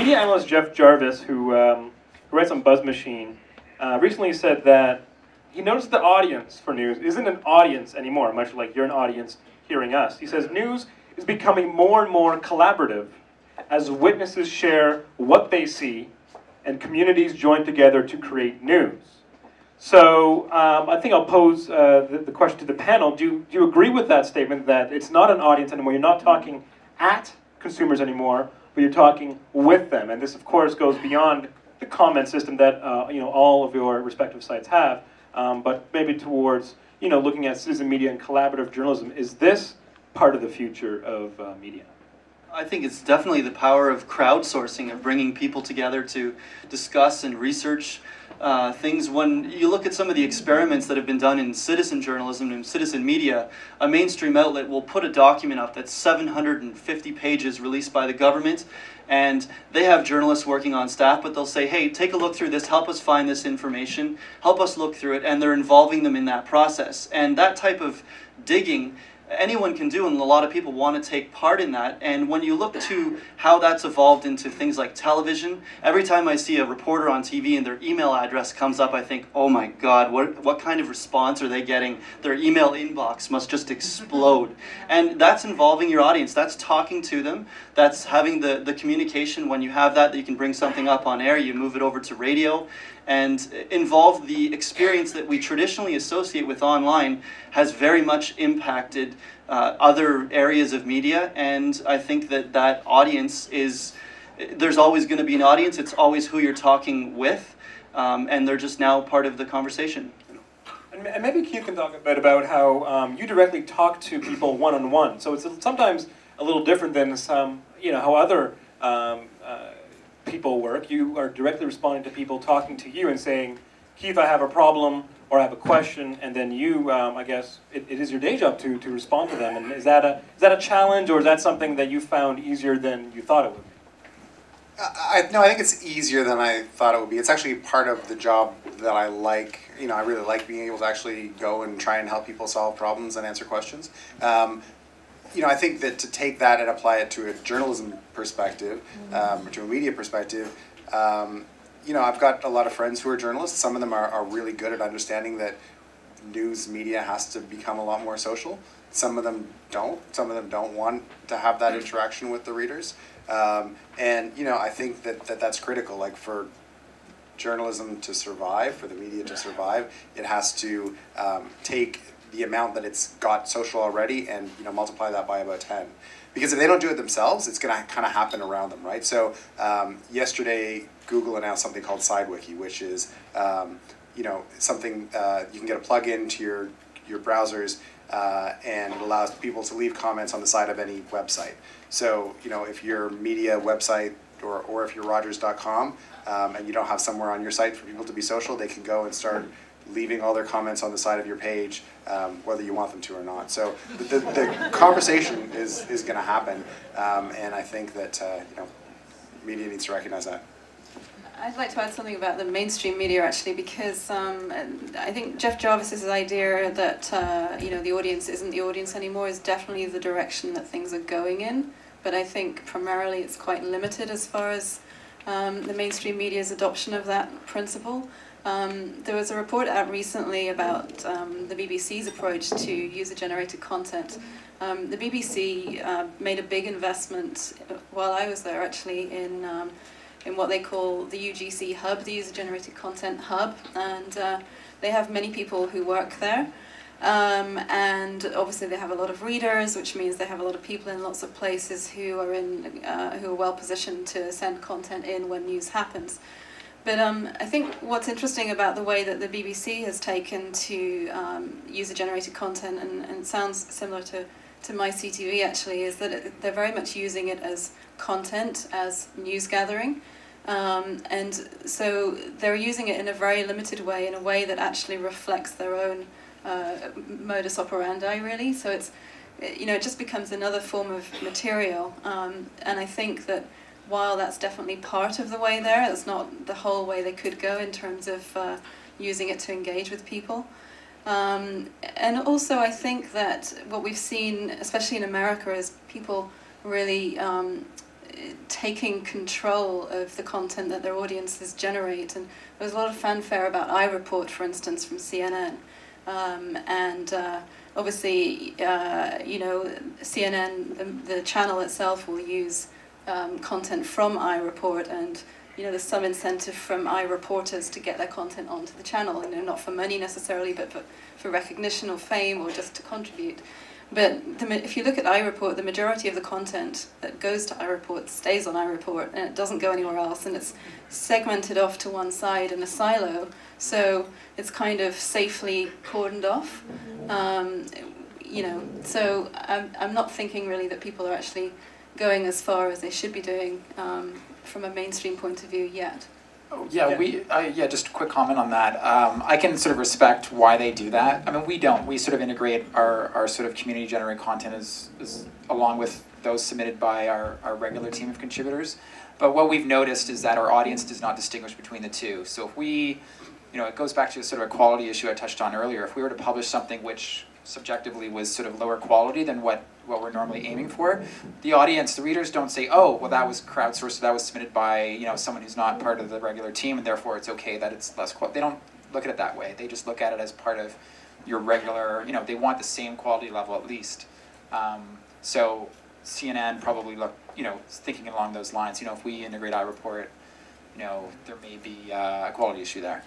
media analyst Jeff Jarvis, who writes on Buzz Machine, recently said that he noticed the audience for news isn't an audience anymore, much like you're an audience hearing us. He says news is becoming more and more collaborative as witnesses share what they see and communities join together to create news. So I think I'll pose the question to the panel. Do you agree with that statement that it's not an audience anymore? You're not talking at consumers anymore, but you're talking with them. And this, of course, goes beyond the comment system that all of your respective sites have, but maybe towards looking at citizen media and collaborative journalism. Is this part of the future of media? I think it's definitely the power of crowdsourcing, of bringing people together to discuss and research things. When you look at some of the experiments that have been done in citizen journalism and citizen media, a mainstream outlet will put a document up that's 750 pages released by the government, and they have journalists working on staff, but they'll say, hey, take a look through this, help us find this information, help us look through it, and they're involving them in that process. And that type of digging anyone can do, and a lot of people want to take part in that. And when you look to how that's evolved into things like television, every time I see a reporter on TV and their email address comes up, I think, oh my God, what kind of response are they getting? Their email inbox must just explode. And that's involving your audience. That's talking to them. That's having the communication. When you have that you can bring something up on air, you move it over to radio, and involve the experience that we traditionally associate with online has very much impacted other areas of media. And I think that audience is, there's always going to be an audience. It's always who you're talking with, and they're just now part of the conversation. And maybe Keith can talk a bit about how you directly talk to people one-on-one. So it's sometimes a little different than some, how other people work. You are directly responding to people talking to you and saying, Keith, I have a problem or I have a question, and then you, I guess, it is your day job to respond to them. And is that a challenge, or is that something that you found easier than you thought it would be? No, I think it's easier than I thought it would be. It's actually part of the job that I like. I really like being able to actually go and try and help people solve problems and answer questions. I think that to take that and apply it to a journalism perspective, or to a media perspective, I've got a lot of friends who are journalists. Some of them are really good at understanding that news media has to become a lot more social. Some of them don't. Some of them don't want to have that interaction with the readers. I think that's critical. Like, for journalism to survive, for the media to survive, it has to take the amount that it's got social already and multiply that by about 10. Because if they don't do it themselves, it's going to kind of happen around them, right? So yesterday, Google announced something called SideWiki, which is something you can get a plug-in to your browsers, and it allows people to leave comments on the side of any website. So if your media website or if you're Rogers.com and you don't have somewhere on your site for people to be social, they can go and start leaving all their comments on the side of your page, whether you want them to or not. So the conversation is going to happen, and I think that media needs to recognize that. I'd like to add something about the mainstream media, actually, because I think Jeff Jarvis's idea that the audience isn't the audience anymore is definitely the direction that things are going in. But I think primarily it's quite limited as far as the mainstream media's adoption of that principle. There was a report out recently about the BBC's approach to user-generated content. The BBC made a big investment while I was there, actually, in what they call the UGC Hub, the User-Generated Content Hub, and they have many people who work there. And obviously they have a lot of readers, which means they have a lot of people in lots of places who are well positioned to send content in when news happens. But I think what's interesting about the way that the BBC has taken to user-generated content, and it sounds similar to MyCTV actually, is that they're very much using it as content, as news gathering. And so they're using it in a very limited way, in a way that actually reflects their own modus operandi, really. So it's, it just becomes another form of material. And I think that while that's definitely part of the way there, it's not the whole way they could go in terms of using it to engage with people. And also I think that what we've seen, especially in America, is people really taking control of the content that their audiences generate. And there was a lot of fanfare about iReport, for instance, from CNN. Obviously, CNN, the channel itself, will use content from iReport, and there's some incentive from iReporters to get their content onto the channel. Not for money necessarily, but for recognition or fame, or just to contribute. But if you look at iReport, the majority of the content that goes to iReport stays on iReport, and it doesn't go anywhere else, and it's segmented off to one side in a silo, so it's kind of safely cordoned off. So I'm not thinking really that people are actually going as far as they should be doing from a mainstream point of view yet. Yeah, just a quick comment on that. I can sort of respect why they do that. I mean, we don't. We sort of integrate our sort of community-generated content as along with those submitted by our regular team of contributors. But what we've noticed is that our audience does not distinguish between the two. So if we, it goes back to sort of a quality issue I touched on earlier. If we were to publish something which subjectively was sort of lower quality than what we're normally aiming for, the audience, the readers don't say, oh, well, that was crowdsourced, that was submitted by someone who's not part of the regular team, and therefore it's okay that it's less quality. They don't look at it that way. They just look at it as part of your regular, they want the same quality level at least. So CNN probably thinking along those lines, if we integrate iReport, there may be a quality issue there.